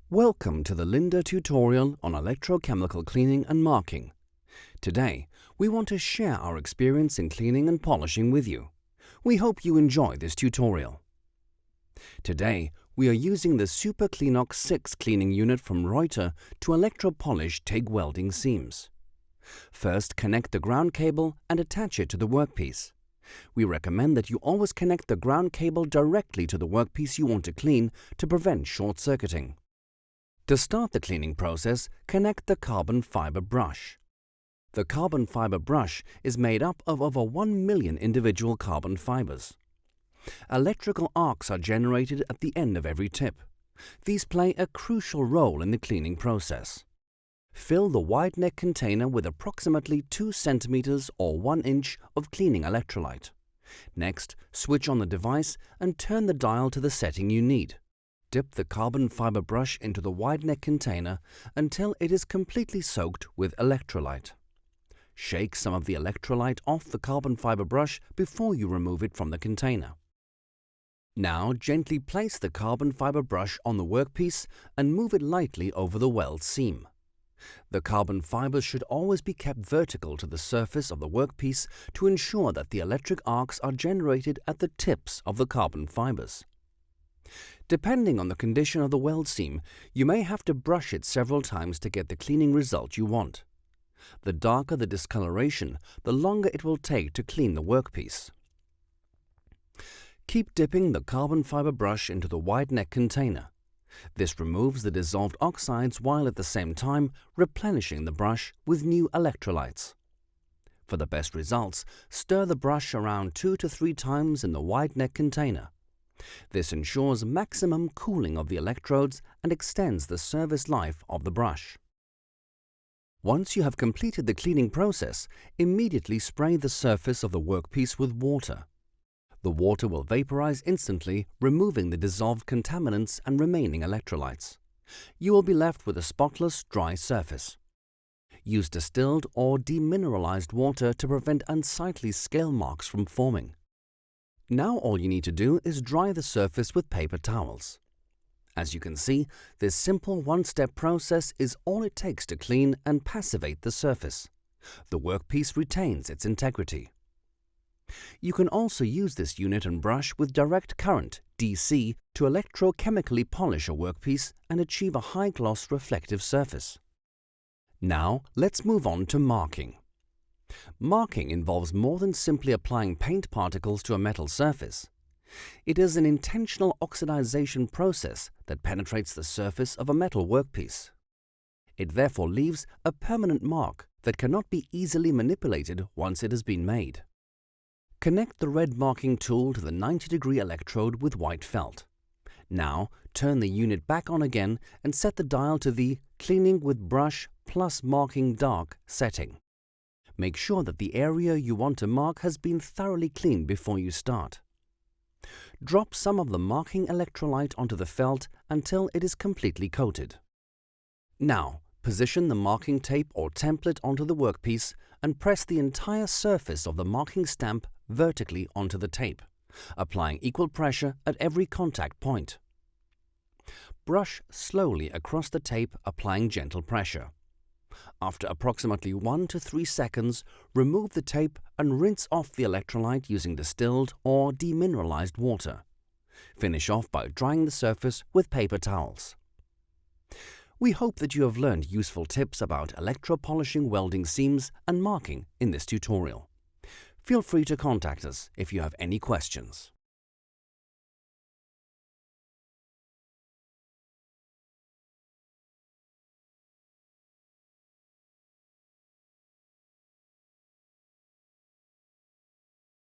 Welcome to the Linde tutorial on electrochemical cleaning and marking. Today, we want to share our experience in cleaning and polishing with you. We hope you enjoy this tutorial. Today, we are using the SuperCleanox VI cleaning unit from Reuter to electropolish TIG welding seams. First, connect the ground cable and attach it to the workpiece. We recommend that you always connect the ground cable directly to the workpiece you want to clean to prevent short-circuiting. To start the cleaning process, connect the carbon fiber brush. The carbon fiber brush is made up of over 1 million individual carbon fibers. Electrical arcs are generated at the end of every tip. These play a crucial role in the cleaning process. Fill the wide neck container with approximately 2 cm or 1 inch of cleaning electrolyte. Next, switch on the device and turn the dial to the setting you need. Dip the carbon fiber brush into the wide neck container until it is completely soaked with electrolyte. Shake some of the electrolyte off the carbon fiber brush before you remove it from the container. Now gently place the carbon fiber brush on the workpiece and move it lightly over the weld seam. The carbon fibers should always be kept vertical to the surface of the workpiece to ensure that the electric arcs are generated at the tips of the carbon fibers. Depending on the condition of the weld seam, you may have to brush it several times to get the cleaning result you want. The darker the discoloration, the longer it will take to clean the workpiece. Keep dipping the carbon fiber brush into the wide neck container. This removes the dissolved oxides while at the same time replenishing the brush with new electrolytes. For the best results, stir the brush around 2 to 3 times in the wide neck container. This ensures maximum cooling of the electrodes and extends the service life of the brush. Once you have completed the cleaning process, immediately spray the surface of the workpiece with water. The water will vaporize instantly, removing the dissolved contaminants and remaining electrolytes. You will be left with a spotless, dry surface. Use distilled or demineralized water to prevent unsightly scale marks from forming. Now all you need to do is dry the surface with paper towels. As you can see, this simple one-step process is all it takes to clean and passivate the surface. The workpiece retains its integrity. You can also use this unit and brush with direct current, DC, to electrochemically polish a workpiece and achieve a high-gloss reflective surface. Now, let's move on to marking. Marking involves more than simply applying paint particles to a metal surface. It is an intentional oxidation process that penetrates the surface of a metal workpiece. It therefore leaves a permanent mark that cannot be easily manipulated once it has been made. Connect the red marking tool to the 90-degree electrode with white felt. Now, turn the unit back on again and set the dial to the Cleaning with Brush plus Marking Dark setting. Make sure that the area you want to mark has been thoroughly cleaned before you start. Drop some of the marking electrolyte onto the felt until it is completely coated. Now, position the marking tape or template onto the workpiece and press the entire surface of the marking stamp vertically onto the tape, applying equal pressure at every contact point. Brush slowly across the tape, applying gentle pressure. After approximately 1 to 3 seconds, remove the tape and rinse off the electrolyte using distilled or demineralized water. Finish off by drying the surface with paper towels. We hope that you have learned useful tips about electropolishing welding seams and marking in this tutorial. Feel free to contact us if you have any questions.